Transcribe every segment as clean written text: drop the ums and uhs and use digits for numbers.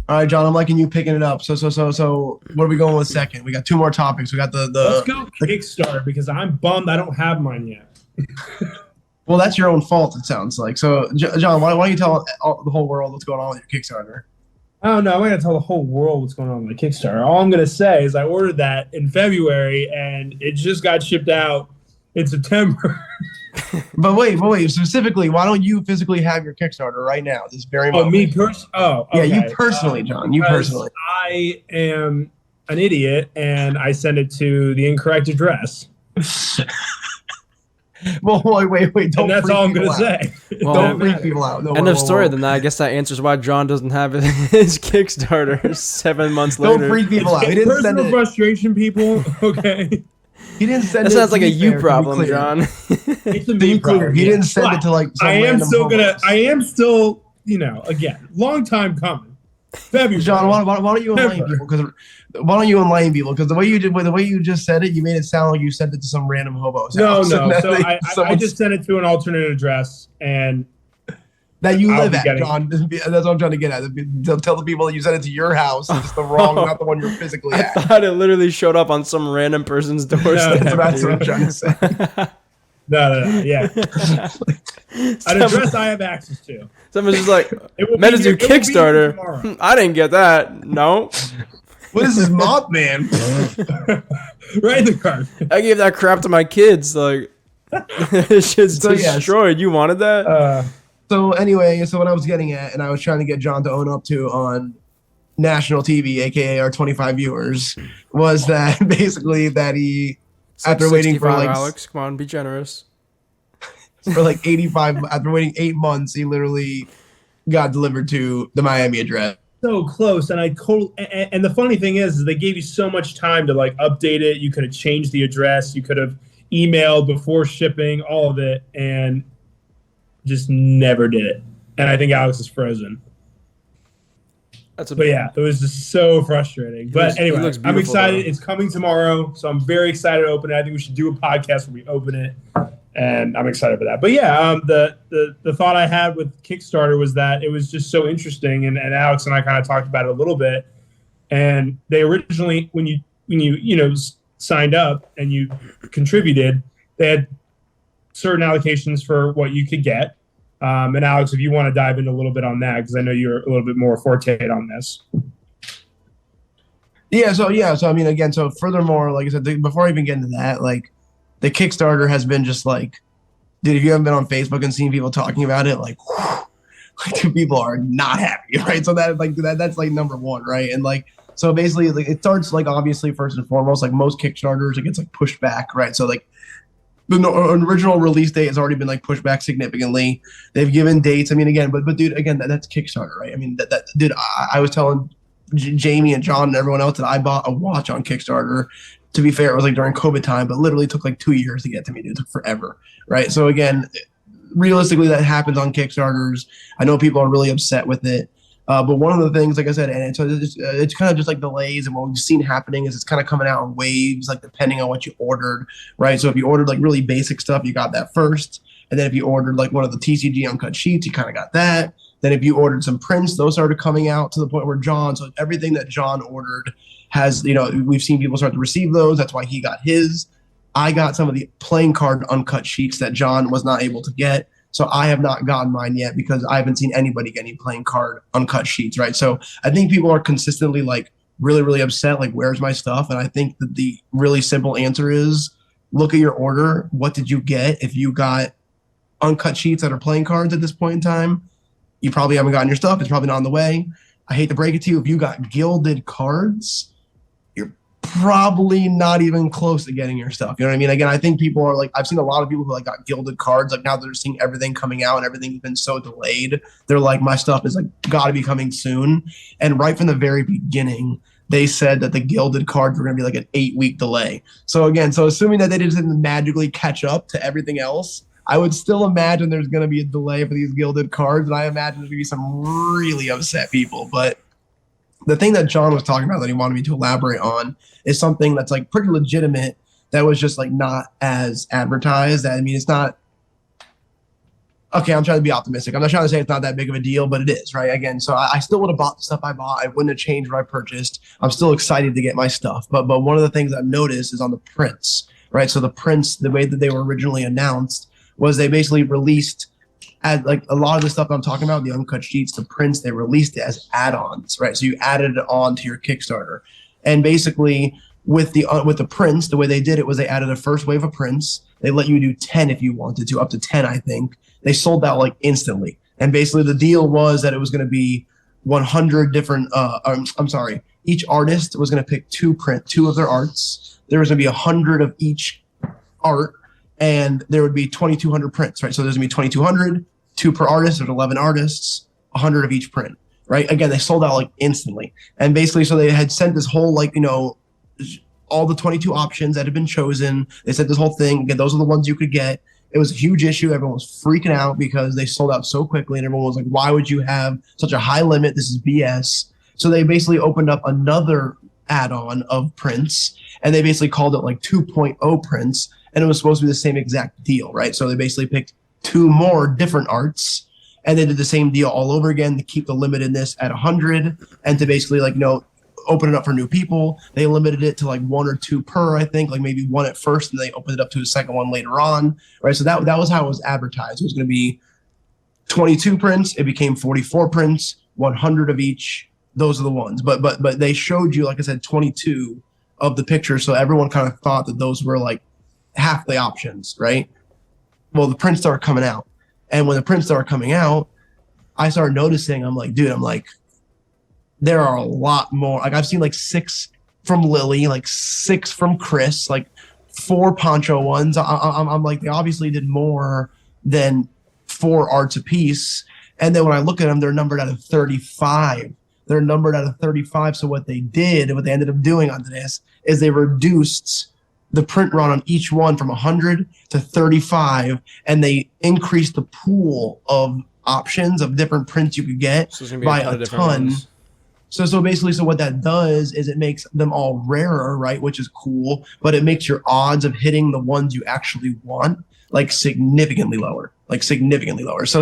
All right, John, I'm liking you picking it up. So, what are we going with second? We got two more topics. We got Let's go Kickstarter because I'm bummed I don't have mine yet. well, that's your own fault, it sounds like. So, John, why don't you tell the whole world what's going on with your Kickstarter? I don't know. I'm going to tell the whole world what's going on with my Kickstarter. All I'm going to say is I ordered that in February and it just got shipped out in September. But wait. Specifically, why don't you physically have your Kickstarter right now, this very moment? Oh, me personally? Oh, okay. Yeah, you personally, John. You personally. I am an idiot and I send it to the incorrect address. Well, wait. Don't. And that's all I'm going to say. Well, Don't freak people out. No, End of story. Then I guess that answers why John doesn't have his Kickstarter 7 months later. Don't freak people out. He didn't send Personal it. frustration, people. Okay. He didn't send That it. sounds like a you fair, problem, John. It's a To be me clear, problem. he yeah. didn't send But it to like some I am random still homos. again, long time coming. February. John, why don't you enlighten people? Because why don't you enlighten people? Because the way you just said it, you made it sound like you sent it to some random hobo's No. house. So I just sent it to an alternate address, and that you I'll live be at, getting- John. That's what I'm trying to get at. Tell the people that you sent it to your house. It's the wrong, not the one you're physically I at. thought it literally showed up on some random person's doorstep. That's what I'm trying to say. no, yeah, an address I have access to. Someone's just like, It will be Metazoo here- it will be here Kickstarter. tomorrow. I didn't get that. No. What is this mob man? Right in the card. I gave that crap to my kids. Like, this shit's So, yes. destroyed. You wanted that? So anyway, what I was getting at, and I was trying to get John to own up to on national TV, aka our 25 viewers, was that basically that he, It's like after waiting for 65, like Alex, come on, be generous. for like 85, after waiting 8 months, he literally got delivered to the Miami address. So close, and and the funny thing is they gave you so much time to like update it. You could have changed the address, you could have emailed before shipping, all of it, and just never did it. And I think Alex is frozen. But yeah, it was just so frustrating. But anyway, I'm excited. Though. It's coming tomorrow, so I'm very excited to open it. I think we should do a podcast where we open it, and I'm excited for that. But yeah, the thought I had with Kickstarter was that it was just so interesting, and Alex and I kind of talked about it a little bit. And they originally, when you signed up and you contributed, they had certain allocations for what you could get. And Alex, if you want to dive in a little bit on that, because I know you're a little bit more forte on this. So I mean, again, so furthermore, like I said, before I even get into that, like the Kickstarter has been just like, dude, if you haven't been on Facebook and seen people talking about it, like, dude, people are not happy, right? So that's like number one, right? And like, so basically, like it starts like obviously first and foremost, like most Kickstarters, it gets like pushed back, right? So like the original release date has already been like pushed back significantly. They've given dates. I mean, again, but dude, again, that's Kickstarter, right? I mean, dude, I was telling Jamie and John and everyone else that I bought a watch on Kickstarter. To be fair, it was like during COVID time, but literally took like 2 years to get to me. Dude, it took forever, right? So again, realistically, that happens on Kickstarters. I know people are really upset with it. But one of the things, like I said, and so it's kind of just like delays, and what we've seen happening is it's kind of coming out in waves, like depending on what you ordered, right? So if you ordered like really basic stuff, you got that first, and then if you ordered like one of the TCG uncut sheets, you kind of got that. Then if you ordered some prints, those started coming out to the point where so everything that John ordered has, we've seen people start to receive those. That's why he got his. I got some of the playing card uncut sheets that John was not able to get. So I have not gotten mine yet because I haven't seen anybody get any playing card uncut sheets, right? So I think people are consistently like really, really upset, like, where's my stuff? And I think that the really simple answer is look at your order. What did you get? If you got uncut sheets that are playing cards at this point in time, you probably haven't gotten your stuff. It's probably not on the way. I hate to break it to you. If you got gilded cards, you're probably not even close to getting your stuff. You know what I mean? Again, I think people are like, I've seen a lot of people who like got gilded cards. Like now they're seeing everything coming out and everything's been so delayed. They're like, my stuff is like got to be coming soon. And right from the very beginning, they said that the gilded cards were going to be like an 8-week delay. So again, assuming that they didn't magically catch up to everything else, I would still imagine there's going to be a delay for these gilded cards. And I imagine there's going to be some really upset people. But the thing that John was talking about that he wanted me to elaborate on is something that's like pretty legitimate that was just like not as advertised. I mean, it's not okay, I'm trying to be optimistic. I'm not trying to say it's not that big of a deal, but it is, right? Again, so I still would have bought the stuff I bought. I wouldn't have changed what I purchased. I'm still excited to get my stuff. But one of the things I've noticed is on the prints, right? So the prints, the way that they were originally announced was they basically released at like a lot of the stuff I'm talking about, the uncut sheets, the prints, they released it as add-ons, right? So you added it on to your Kickstarter. And basically with the prints, the way they did it was they added a first wave of prints. They let you do 10 if you wanted to, up to 10, I think. They sold out like instantly. And basically the deal was that it was going to be 100 different, each artist was going to pick two of their arts. There was going to be 100 of each art, and there would be 2,200 prints, right? So there's going to be 2,200, 2 per artist. There's 11 artists, 100 of each print, right? Again, they sold out like instantly. And basically, so they had sent this whole, like, all the 22 options that had been chosen. They said this whole thing, again, those are the ones you could get. It was a huge issue. Everyone was freaking out because they sold out so quickly, and everyone was like, why would you have such a high limit? This is BS. So they basically opened up another add-on of prints, and they basically called it like 2.0 prints, and it was supposed to be the same exact deal, right? So they basically picked 2 more different arts, and they did the same deal all over again to keep the limitedness at 100, and to basically open it up for new people. They limited it to like 1 or 2 per, I think, like maybe 1 at first, and they opened it up to a second one later on, right? So that was how it was advertised. It was going to be 22 prints. It became 44 prints, 100 of each. Those are the ones. But they showed you, like I said, 22 of the pictures, so everyone kind of thought that those were like half the options, right? Well, the prints started coming out, and when the prints started coming out, I started noticing. I'm like, there are a lot more. Like I've seen like 6 from Lily, like 6 from Chris, like 4 Poncho ones. I'm like, they obviously did more than 4 arts apiece. And then when I look at them, they're numbered out of 35. They're numbered out of 35. So what they did, and what they ended up doing on this, is they reduced the print run on each one from 100 to 35, and they increased the pool of options of different prints you could get by a ton. So basically, what that does is it makes them all rarer, right? Which is cool, but it makes your odds of hitting the ones you actually want like significantly lower. So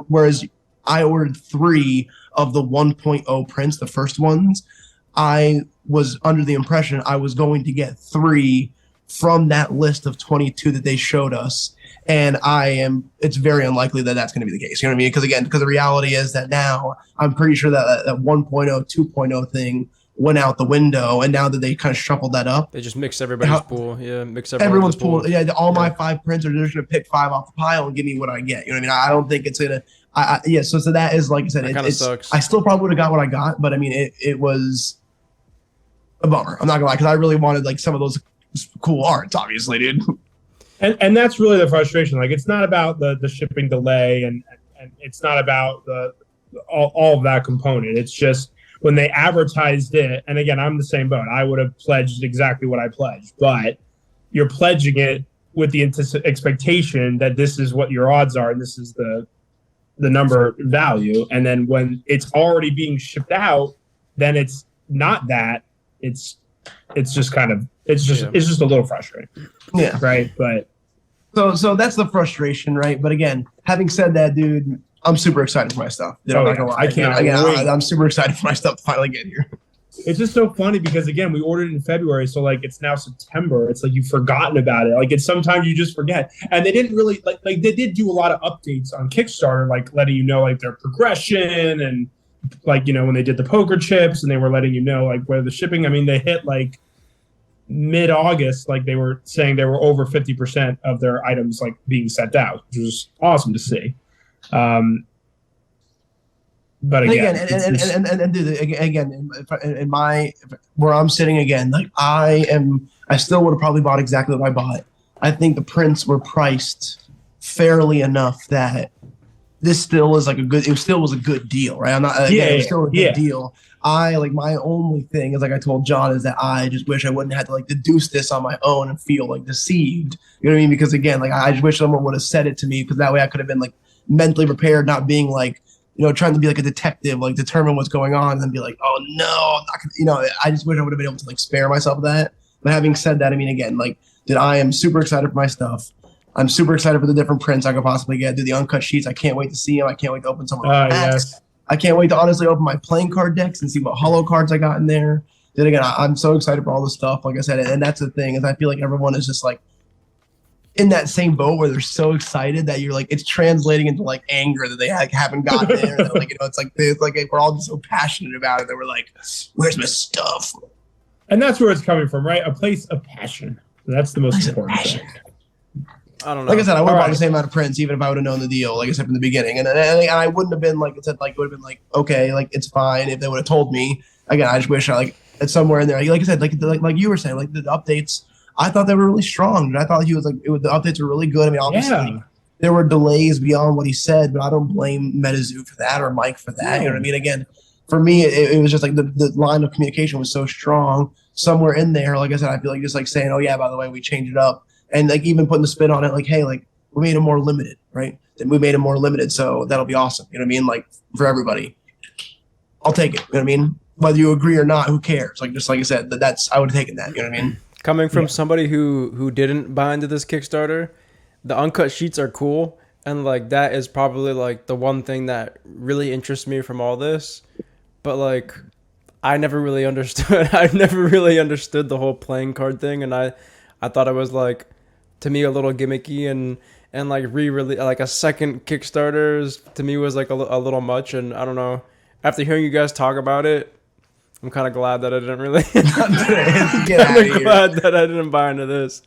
whereas I ordered 3 of the 1.0 prints, the first ones, I was under the impression I was going to get 3 from that list of 22 that they showed us. And it's very unlikely that that's going to be the case. You know what I mean? Because the reality is that now I'm pretty sure that 1.0, 2.0 thing went out the window. And now that they kind of shuffled that up, they just mix everybody's pool. Yeah, mix everyone's pool. Yeah, all my 5 prints are just going to pick 5 off the pile and give me what I get. You know what I mean? I don't think it's going to. So that is, like I said, it sucks. I still probably would have got what I got, but I mean, it was a bummer. I'm not gonna lie, because I really wanted like some of those cool arts, obviously, dude. And that's really the frustration. Like, it's not about the shipping delay, and it's not about all of that component. It's just when they advertised it, and again, I'm the same boat. I would have pledged exactly what I pledged, but you're pledging it with the expectation that this is what your odds are, and this is the number value. And then when it's already being shipped out, then it's not that. It's just kind of it's just a little frustrating. Yeah. Right. But so that's the frustration, right? But again, having said that, dude, I'm super excited for my stuff. I'm not gonna lie. I can't wait. I'm super excited for my stuff to finally get here. It's just so funny because, again, we ordered it in February, so like it's now September. It's like you've forgotten about it. Like, it's sometimes you just forget. And they didn't really like they did do a lot of updates on Kickstarter, like letting you know like their progression, and like, when they did the poker chips, and they were letting you know like where the shipping. I mean, they hit like mid-August, like they were saying they were over 50% of their items like being sent out, which was awesome to see. But again, and dude, again, in my where I'm sitting again, like I still would have probably bought exactly what I bought. I think the prints were priced fairly enough that this still is like it still was a good deal, right? It was still a good deal. My only thing is, like I told John, is that I just wish I wouldn't have to like deduce this on my own and feel like deceived. You know what I mean? Because again, like I just wish someone would have said it to me, because that way I could have been like mentally prepared, not being like, trying to be like a detective, like determine what's going on, and then be like, oh no, I'm not gonna, I just wish I would have been able to like spare myself that. But having said that, I mean, again, like, dude, I am super excited for my stuff. I'm super excited for the different prints I could possibly get. Do the uncut sheets. I can't wait to see them. I can't wait to open some of the packs. Yes. I can't wait to honestly open my playing card decks and see what holo cards I got in there. Then again, I'm so excited for all this stuff. Like I said, and that's the thing is I feel like everyone is just like in that same boat where they're so excited that you're like it's translating into like anger that they haven't gotten there. And like it's like we're all just so passionate about it that we're like, where's my stuff? And that's where it's coming from, right? A place of passion. That's the most important thing. I don't know. Like I said, I would have bought the same amount of prints even if I would have known the deal. Like I said from the beginning, and I wouldn't have been like I said. Like it would have been like okay, like it's fine if they would have told me. Again, I just wish I like it's somewhere in there. Like I said, like you were saying, like the updates. I thought they were really strong. I thought he was like the updates were really good. I mean, obviously there were delays beyond what he said, but I don't blame Metazoo for that or Mike for that. You know what I mean? Again, for me, it was just like the line of communication was so strong. Somewhere in there, like I said, I feel like just like saying, oh yeah, by the way, we changed it up. And like even putting the spin on it, like, hey, like we made it more limited, right? Then we made it more limited, so that'll be awesome. You know what I mean? Like for everybody, I'll take it. You know what I mean? Whether you agree or not, who cares? Like just like I said, that's I would have taken that. You know what I mean? Coming from somebody who didn't buy into this Kickstarter, the uncut sheets are cool, and like that is probably like the one thing that really interests me from all this. But like, I never really understood. I never really understood the whole playing card thing, and I thought it was like, to me, a little gimmicky and like like a second Kickstarter to me was like a little much, and I don't know. After hearing you guys talk about it, I'm kind of glad that I didn't really. I'm glad that I didn't buy into this.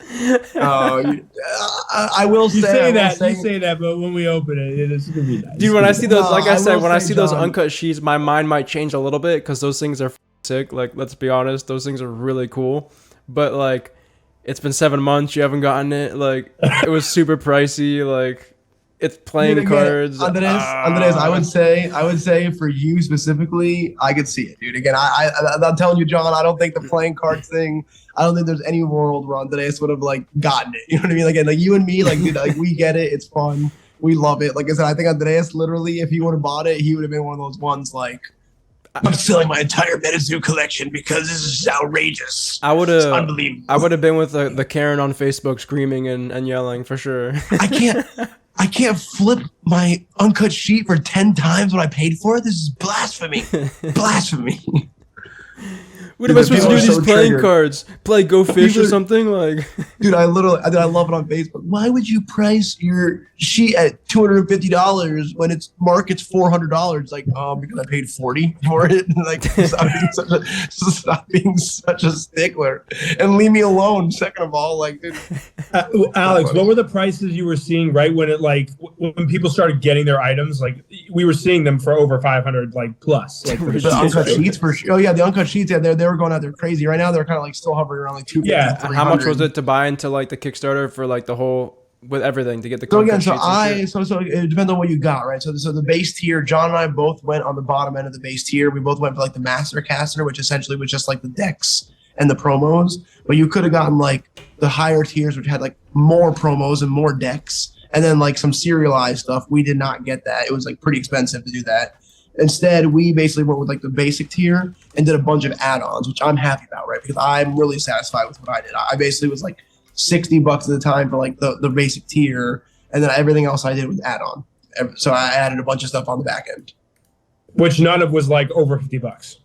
I will say you say that, but when we open it, it's gonna be nice. Dude, when I see those, like I said, when I see those uncut sheets, my mind might change a little bit because those things are sick. Like, let's be honest, those things are really cool. But like, it's been 7 months, you haven't gotten it. Like, it was super pricey. Like, it's playing cards. Andres, I would say for you specifically, I could see it, dude. Again, I'm telling you, John, I don't think the playing cards thing. I don't think there's any world where Andres would have like gotten it. You know what I mean? Like you and me, like dude, like we get it. It's fun. We love it. Like I said, I think Andres literally, if he would have bought it, he would have been one of those ones like, I'm selling my entire Metazoo collection because this is outrageous. I would have. Unbelievable. I would have been with the Karen on Facebook screaming and yelling for sure. I can't flip my uncut sheet for 10 times what I paid for it. This is blasphemy. Blasphemy. What am I supposed to do with these playing cards? Play Go Fish or something? Like, dude, I love it on Facebook. Why would you price your sheet at $250 when its market's $400? Like, because I paid $40 for it. Like, stop being such a stickler and leave me alone. Second of all, like, dude. Alex, what were the prices you were seeing right when it when people started getting their items? Like, we were seeing them for over 500, like plus. Like the uncut sheets for sure. Oh yeah, the uncut sheets. Yeah, they were going out there crazy. Right now, they're kind of like still hovering around like 250. Yeah. How much was it to buy into like the Kickstarter for like the whole with everything to get the? So again, so it depends on what you got, right? So the base tier. John and I both went on the bottom end of the base tier. We both went for like the Master Caster, which essentially was just like the decks and the promos. But you could have gotten like the higher tiers, which had like more promos and more decks, and then like some serialized stuff. We did not get that. It was like pretty expensive to do that. Instead, we basically went with like the basic tier and did a bunch of add-ons, which I'm happy about, right? Because I'm really satisfied with what I did. I basically was like $60 at the time for like the basic tier, and then everything else I did was add-on. So I added a bunch of stuff on the back end, which none of was like over $50.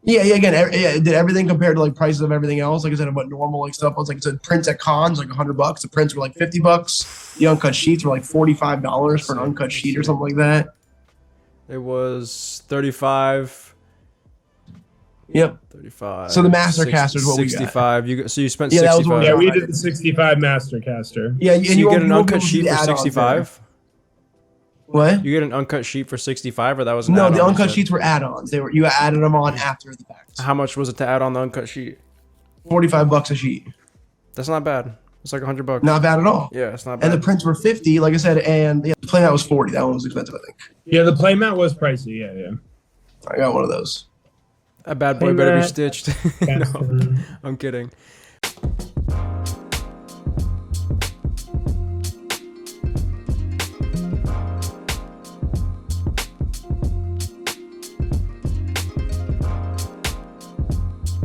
Yeah. Again, it did everything compared to like prices of everything else. Like I said, what normal like stuff was. Like it said, prints at cons like $100. The prints were like $50. The uncut sheets were like $45 for an uncut sheet or something like that. It was 35. Yep. 35. So the Master Caster is what 65. we got. So you spent 65. Yeah, that was what we did the 65 Master Caster. Yeah, and you get an uncut sheet for 65. What? You get an uncut sheet for 65, or that was no? The uncut sheets were add-ons. You added them on after the fact. How much was it to add on the uncut sheet? $45 a sheet. That's not bad. It's like $100. Not bad at all. Yeah, it's not bad. And the prints were 50, like I said, and the playmat was 40. That one was expensive, I think. Yeah, the playmat was pricey. Yeah. I got one of those. A bad boy better be stitched. No, I'm kidding.